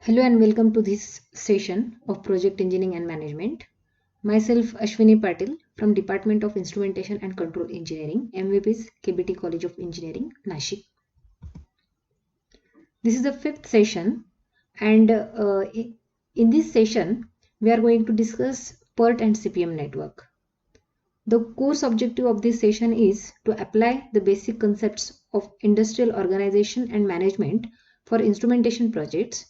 Hello and welcome to this session of Project Engineering and Management. Myself Ashwini Patil from Department of Instrumentation and Control Engineering, MVPs, KBT College of Engineering, Nashik. This is the fifth session, and in this session we are going to discuss PERT and CPM network. The course objective of this session is to apply the basic concepts of industrial organization and management for instrumentation projects,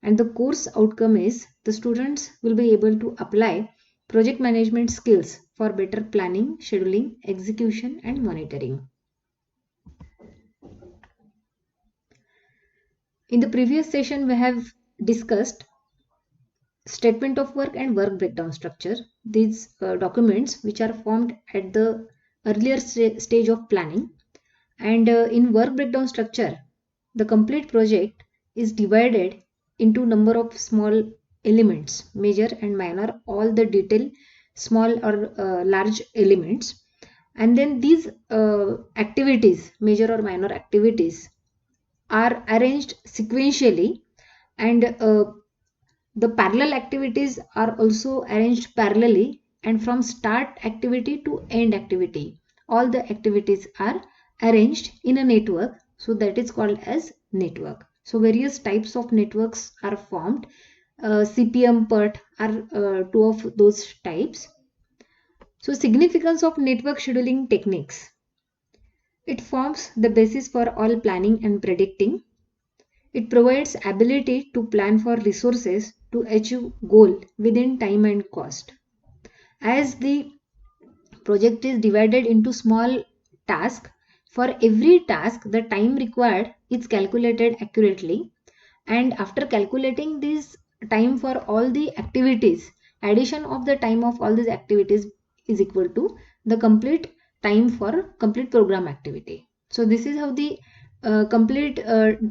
and the course outcome is the students will be able to apply project management skills for better planning, scheduling, execution and monitoring. In the previous session we have discussed statement of work and work breakdown structure. These documents which are formed at the earlier stage of planning, and in work breakdown structure the complete project is divided into number of small elements, major and minor, all the detail small or large elements, and then these activities, major or minor activities, are arranged sequentially, and the parallel activities are also arranged parallelly, and from start activity to end activity all the activities are arranged in a network, so that is called as network. So various types of networks are formed. CPM, PERT are two of those types. So significance of network scheduling techniques: it forms the basis for all planning and predicting. It provides ability to plan for resources to achieve goal within time and cost. As the project is divided into small tasks, for every task the time required is calculated accurately, and after calculating this time for all the activities, addition of the time of all these activities is equal to the complete time for complete program activity. So this is how the complete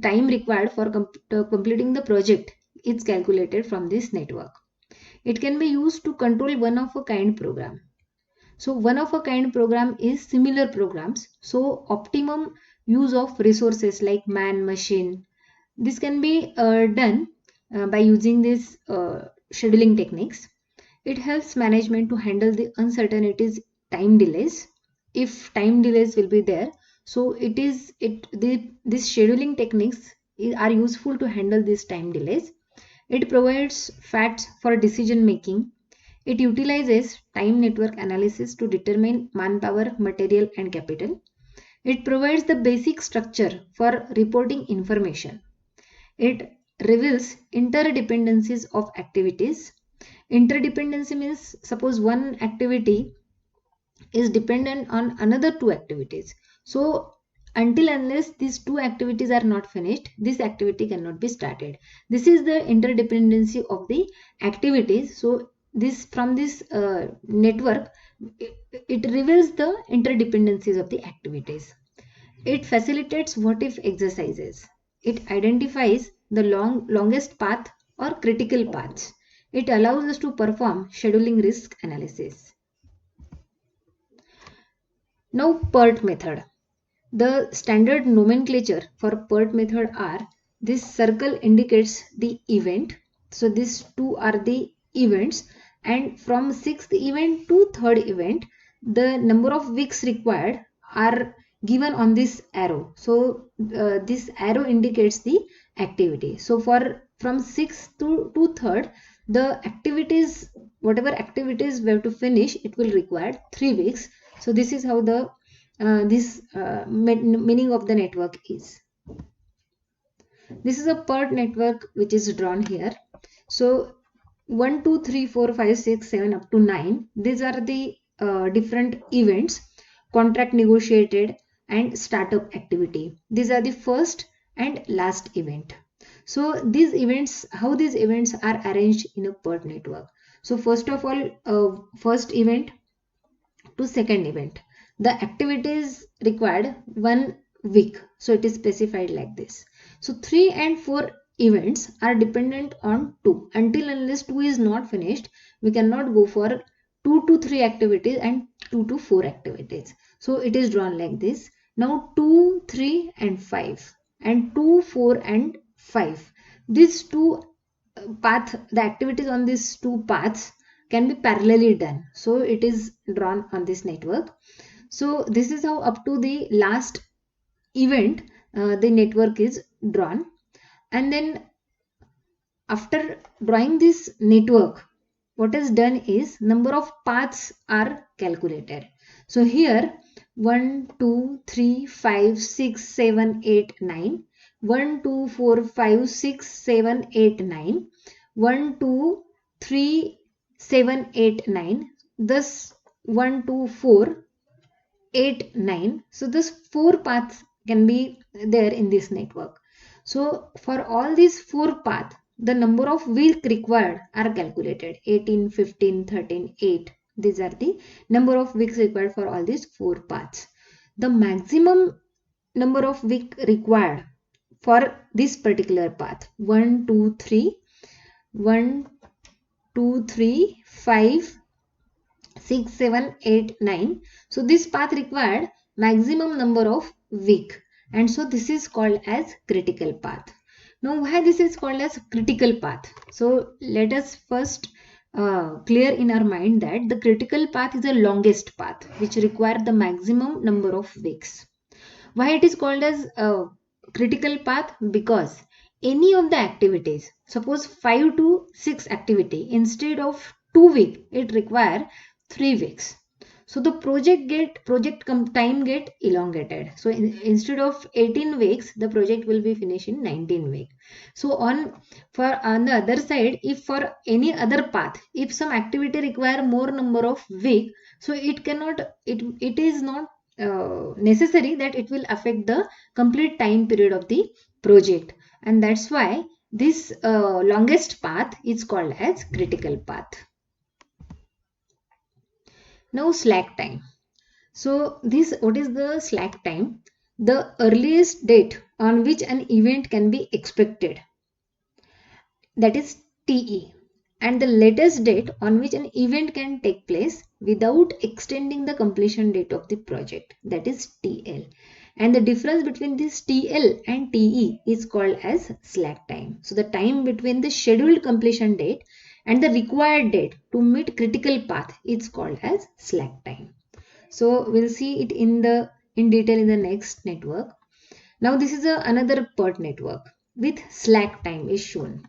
time required for completing the project is calculated from this network. It can be used to control one of a kind program. So one of a kind program is similar programs. So optimum use of resources like man, machine, this can be done by using these scheduling techniques. It helps management to handle the uncertainties, time delays. If time delays will be there, so these scheduling techniques are useful to handle these time delays. It provides facts for decision making. It utilizes time network analysis to determine manpower, material, and capital. It provides the basic structure for reporting information. It reveals interdependencies of activities. Interdependency means suppose one activity is dependent on another two activities. So until unless these two activities are not finished, this activity cannot be started. This is the interdependency of the activities. So this from this network, it reveals the interdependencies of the activities. It facilitates what if exercises. It identifies the longest path or critical paths. It allows us to perform scheduling risk analysis. Now PERT method. The standard nomenclature for PERT method are: this circle indicates the event. So these two are the events, and from sixth event to third event the number of weeks required are given on this arrow. So this arrow indicates the activity. So for from sixth to third, the activities, whatever activities we have to finish, it will require 3 weeks. So this is how the this meaning of the network is. This is a PERT network which is drawn here. So 1, 2, 3, 4, 5, 6, 7 up to 9. These are the different events: contract negotiated and startup activity. These are the first and last event. So these events, how these events are arranged in a PERT network. So first of all, first event to second event, the activities required 1 week, so it is specified like this. So 3 and 4 events are dependent on 2. Until unless 2 is not finished, we cannot go for 2 to 3 activities and 2 to 4 activities. So it is drawn like this. Now 2, 3 and 5, and 2, 4 and 5, these two path, the activities on these two paths can be parallelly done. So it is drawn on this network. So this is how up to the last event the network is drawn. And then after drawing this network, what is done is number of paths are calculated. So here 1, 2, 3, 5, 6, 7, 8, 9. 1, 2, 4, 5, 6, 7, 8, 9. 1, 2, 3, 7, 8, 9. Thus 1, 2, 4, 8, 9. So this 4 paths can be there in this network. So for all these 4 paths, the number of week required are calculated. 18, 15, 13, 8. These are the number of weeks required for all these 4 paths. The maximum number of week required for this particular path, 1, 2, 3, 1, 2, 3, 5, 6, 7, 8, 9. So this path required maximum number of week, and so this is called as critical path. Now why this is called as critical path? So let us first clear in our mind that the critical path is the longest path which require the maximum number of weeks. Why it is called as a critical path? Because any of the activities, suppose 5 to 6 activity, instead of 2 weeks, it require 3 weeks. So the project time get elongated. So instead of 18 weeks, the project will be finished in 19 weeks. So on the other side, if for any other path, if some activity require more number of week, so it is not necessary that it will affect the complete time period of the project, and that's why this longest path is called as critical path. Now slack time. So this, what is the slack time? The earliest date on which an event can be expected, that is TE, and the latest date on which an event can take place without extending the completion date of the project, that is TL. And the difference between this TL and TE is called as slack time. So the time between the scheduled completion date and the required date to meet critical path is called as slack time. So we'll see it in detail in the next network. Now this is another PERT network with slack time is shown.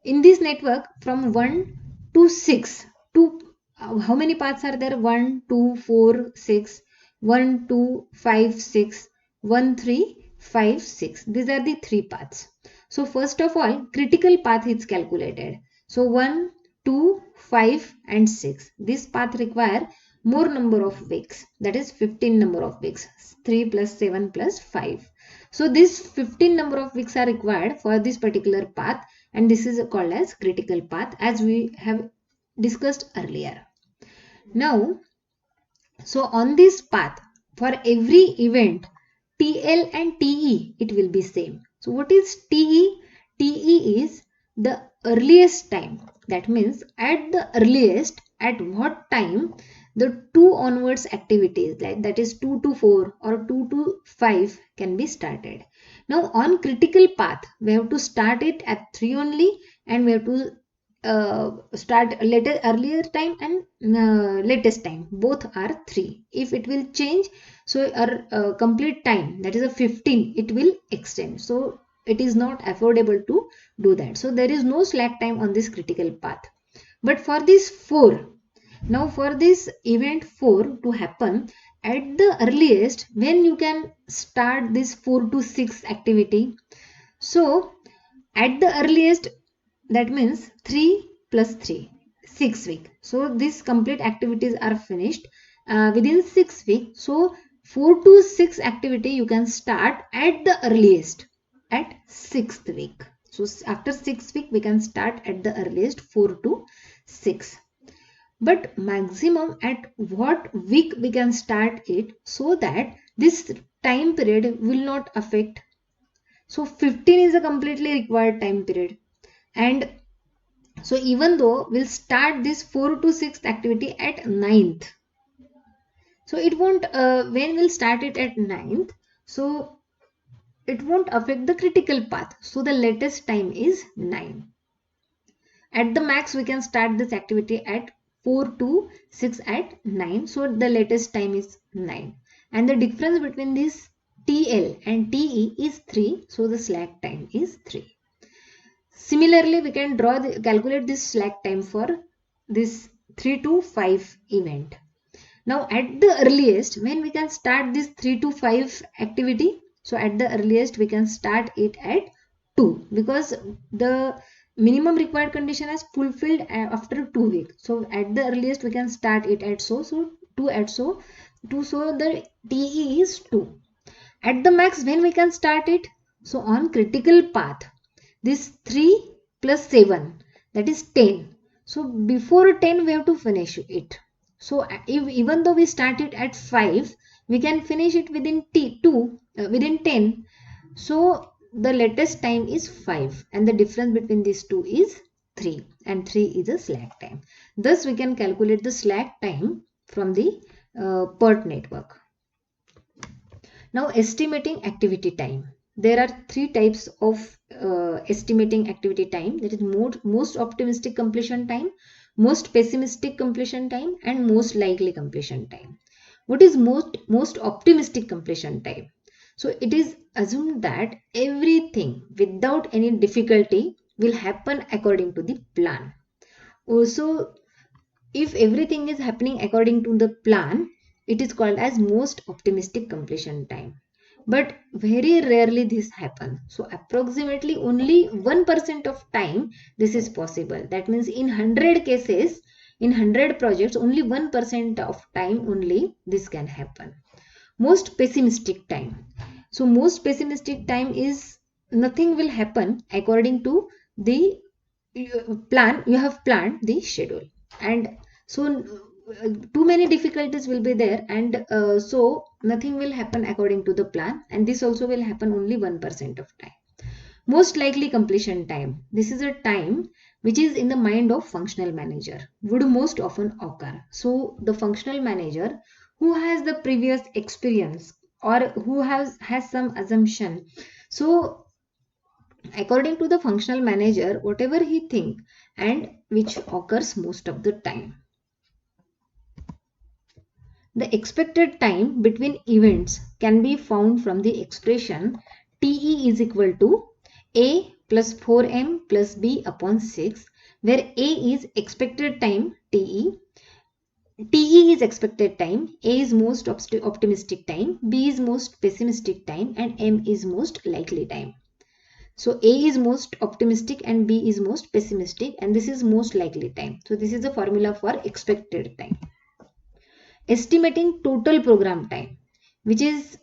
In this network, from 1 to 6, to how many paths are there? 1, 2, 4, 6, 1, 2, 5, 6, 1, 3, 5, 6. These are the 3 paths. So first of all, critical path is calculated. So 1, 2, 5 and 6. This path require more number of weeks, that is 15 number of weeks, 3 plus 7 plus 5. So this 15 number of weeks are required for this particular path, and this is called as critical path, as we have discussed earlier. Now, so on this path, for every event, TL and TE, it will be same. So what is TE? TE is the earliest time. That means at the earliest, at what time the 2 onwards activities, like that is 2 to 4 or 2 to 5 can be started. Now on critical path, we have to start it at 3 only, and we have to start earlier time and latest time, both are 3. If it will change, so our complete time, that is a 15, it will extend. So it is not affordable to do that. So there is no slack time on this critical path. But for this 4, now for this event 4 to happen, at the earliest, when you can start this 4 to 6 activity? So at the earliest, that means 3 plus 3, 6 weeks. So these complete activities are finished within 6 weeks. So 4 to 6 activity you can start at the earliest at 6th week. So after 6 week we can start at the earliest 4 to 6. But maximum at what week we can start it, so that this time period will not affect. So 15 is a completely required time period, and so even though we'll start this 4 to 6th activity at 9th, so it won't, when we'll start it at 9th, so it won't affect the critical path. So the latest time is 9. At the max, we can start this activity at 4 to 6 at 9. So the latest time is 9. And the difference between this TL and TE is 3. So the slack time is 3. Similarly, we can calculate this slack time for this 3 to 5 event. Now at the earliest, when we can start this 3 to 5 activity, so at the earliest we can start it at 2, because the minimum required condition has fulfilled after 2 weeks. So at the earliest we can start it at so 2 at so 2, so the TE is 2. At the max, when we can start it, so on critical path, this 3 plus 7, that is 10. So before 10 we have to finish it. So if even though we start it at 5, we can finish it within within 10. So the latest time is 5, and the difference between these two is 3, and 3 is a slack time. Thus we can calculate the slack time from the PERT network. Now estimating activity time. There are three types of estimating activity time. That is most optimistic completion time, most pessimistic completion time, and most likely completion time. What is most optimistic completion time? So it is assumed that everything without any difficulty will happen according to the plan. Also, if everything is happening according to the plan, it is called as most optimistic completion time. But very rarely this happens. So approximately only 1% of time this is possible. That means in 100 cases, in 100 projects, only 1% of time only this can happen. Most pessimistic time. So most pessimistic time is nothing will happen according to the plan you have planned the schedule, and so too many difficulties will be there, and so nothing will happen according to the plan, and this also will happen only 1% of time. Most likely completion time. This is a time which is in the mind of functional manager, would most often occur. So the functional manager who has the previous experience, or who has some assumption, so according to the functional manager, whatever he think and which occurs most of the time. The expected time between events can be found from the expression TE is equal to A plus 4M plus B upon 6, where A is expected time TE, TE is expected time, A is most optimistic time, B is most pessimistic time, and M is most likely time. So A is most optimistic and B is most pessimistic, and this is most likely time. So this is the formula for expected time. Estimating total program time, which is,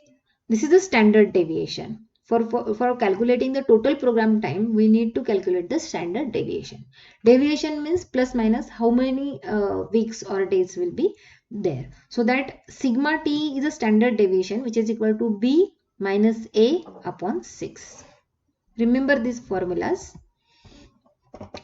this is the standard deviation. For calculating the total program time, we need to calculate the standard deviation. Deviation means plus minus how many weeks or days will be there. So that sigma t is a standard deviation which is equal to B minus A upon 6. Remember these formulas.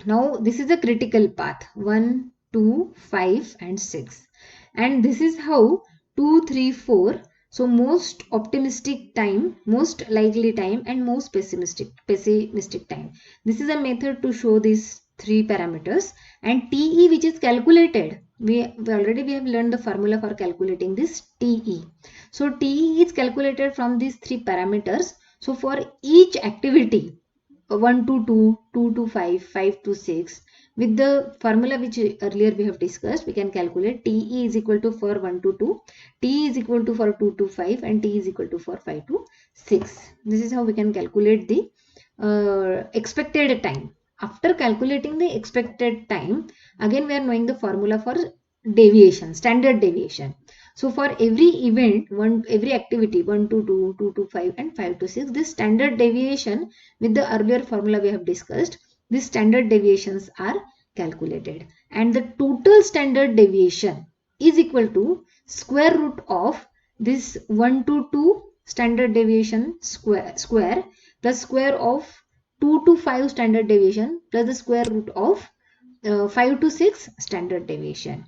Now this is a critical path 1, 2, 5 and 6, and this is how 2, 3, 4. So most optimistic time, most likely time, and most pessimistic time. This is a method to show these three parameters, and TE which is calculated. We have learned the formula for calculating this TE. So TE is calculated from these three parameters. So for each activity 1 to 2, 2 to 5, 5 to 6. With the formula which earlier we have discussed, we can calculate TE is equal to for 1 to 2, T is equal to for 2 to 5, and T is equal to for 5 to 6. This is how we can calculate the expected time. After calculating the expected time, again we are knowing the formula for deviation, standard deviation. So for every event, every activity 1 to 2, 2 to 5 and 5 to 6, this standard deviation with the earlier formula we have discussed, these standard deviations are calculated, and the total standard deviation is equal to square root of this 1 to 2 standard deviation square plus square of 2 to 5 standard deviation plus the square root of 5 to 6 standard deviation.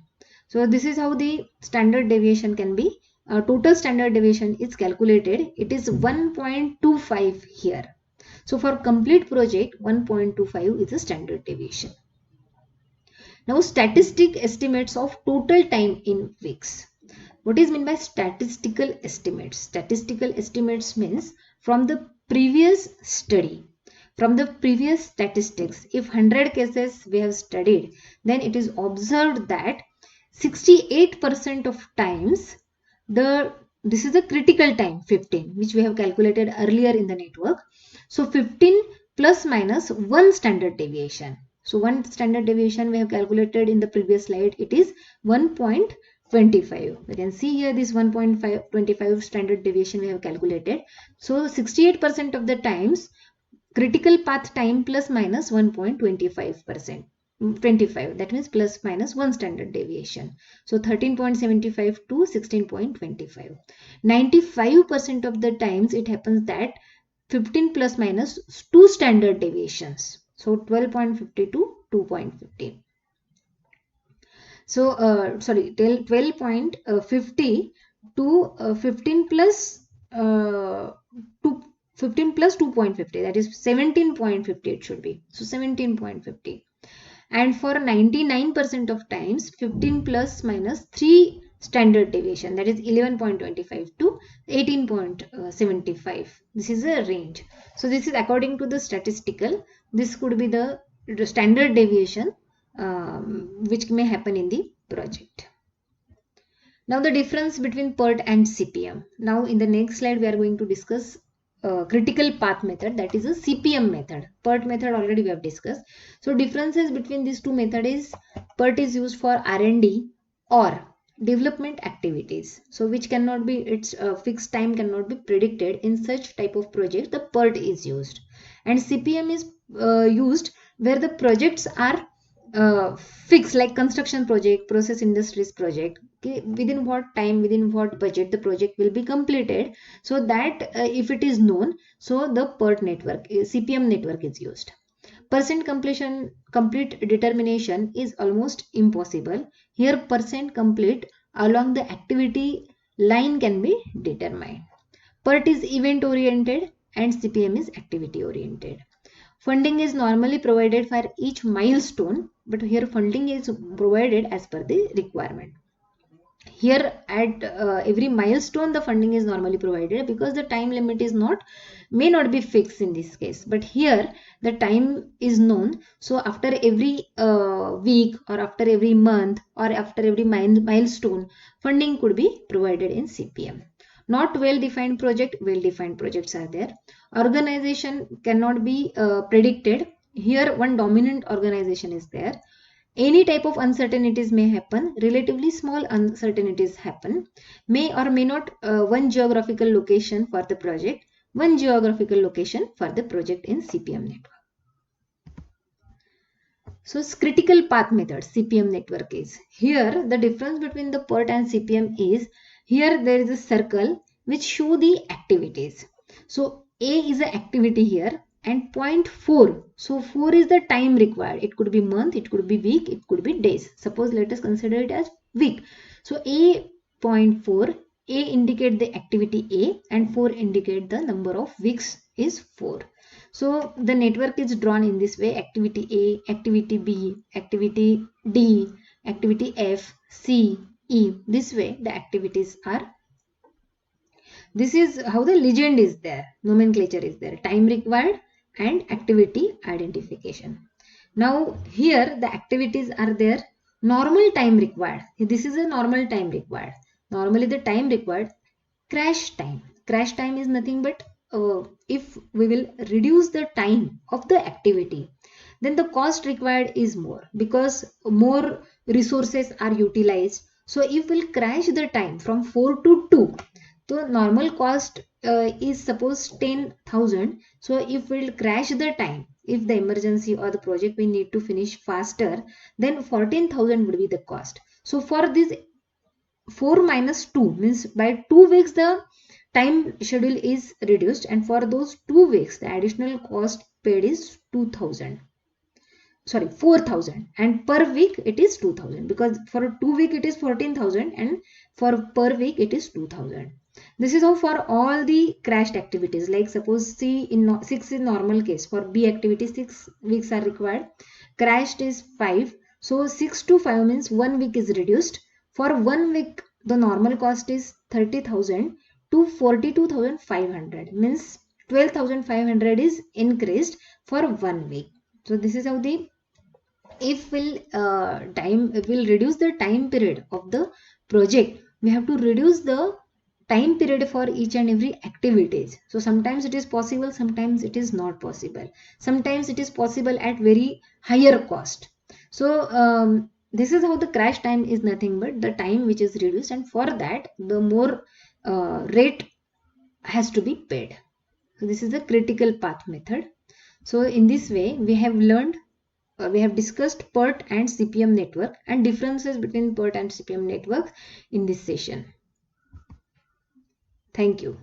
So this is how the standard deviation can be, total standard deviation is calculated. It is 1.25 here. So for complete project, 1.25 is the standard deviation. Now statistic estimates of total time in weeks. What is meant by statistical estimates? Statistical estimates means from the previous study, from the previous statistics, if 100 cases we have studied, then it is observed that 68% of times this is the critical time 15 which we have calculated earlier in the network. So 15 plus minus 1 standard deviation. So 1 standard deviation we have calculated in the previous slide, it is 1.25. We can see here this 1.25 standard deviation we have calculated. So 68% of the times critical path time plus minus 1.25%. 25, that means plus minus 1 standard deviation. So 13.75 to 16.25. 95% of the times it happens that 15 plus minus 2 standard deviations. So 12.50 to 2.50. So sorry, 12.50 to 15 plus 2, 15 plus 2.50, that is 17.50 it should be. So 17.50. And for 99% of times 15 plus minus 3 standard deviation, that is 11.25 to 18.75. This is a range. So this is according to the statistical. This could be the standard deviation which may happen in the project. Now the difference between PERT and CPM. Now in the next slide we are going to discuss critical path method, that is a CPM method. PERT method already we have discussed. So differences between these two methods is PERT is used for R&D or development activities. So which cannot be, its fixed time cannot be predicted. In such type of project the PERT is used. And CPM is used where the projects are fixed, like construction project, process industries project. Okay, within what time, within what budget the project will be completed, so that if it is known, so the PERT network, CPM network is used. Percent completion, complete determination is almost impossible. Here percent complete along the activity line can be determined. PERT is event oriented and CPM is activity oriented. Funding is normally provided for each milestone, but here funding is provided as per the requirement. Here at every milestone the funding is normally provided because the time limit is may not be fixed in this case, but here the time is known. So after every week or after every month or after every milestone, funding could be provided in CPM. Not well defined project, well defined projects are there. Organization cannot be predicted. Here one dominant organization is there. Any type of uncertainties may happen. Relatively small uncertainties happen. May or may not one geographical location for the project, one geographical location for the project in CPM network. So critical path method, CPM network is. Here the difference between the PERT and CPM is, here there is a circle which show the activities. So A is an activity here and point 4. So 4 is the time required. It could be month, it could be week, it could be days. Suppose let us consider it as week. So A point 4, A indicate the activity A and 4 indicate the number of weeks is 4. So the network is drawn in this way: activity A, activity B, activity D, activity F, C, E. This way the activities are. This is how the legend is there, nomenclature is there, time required and activity identification. Now here the activities are there, normal time required. This is a normal time required. Normally the time required, crash time. Crash time is nothing but if we will reduce the time of the activity, then the cost required is more because more resources are utilized. So if we'll crash the time from 4 to 2, so normal cost is suppose 10,000. So if we'll crash the time, if the emergency or the project we need to finish faster, then 14,000 would be the cost. So for this 4 minus 2 means by 2 weeks the time schedule is reduced, and for those 2 weeks the additional cost paid is 2,000. Sorry, 4,000, and per week it is 2,000 because for 2 week it is 14,000 and for per week it is 2,000. This is how for all the crashed activities. Like suppose C in 6 is normal case, for B activity 6 weeks are required, crashed is 5. So 6 to 5 means 1 week is reduced. For 1 week, the normal cost is 30,000 to 42,500, means 12,500 is increased for 1 week. So this is how the, if will reduce the time period of the project, we have to reduce the time period for each and every activities. So sometimes it is possible, sometimes it is not possible, sometimes it is possible at very higher cost. So this is how the crash time is nothing but the time which is reduced, and for that the more rate has to be paid. So this is the critical path method. So in this way we have learned, we have discussed PERT and CPM network and differences between PERT and CPM network in this session. Thank you.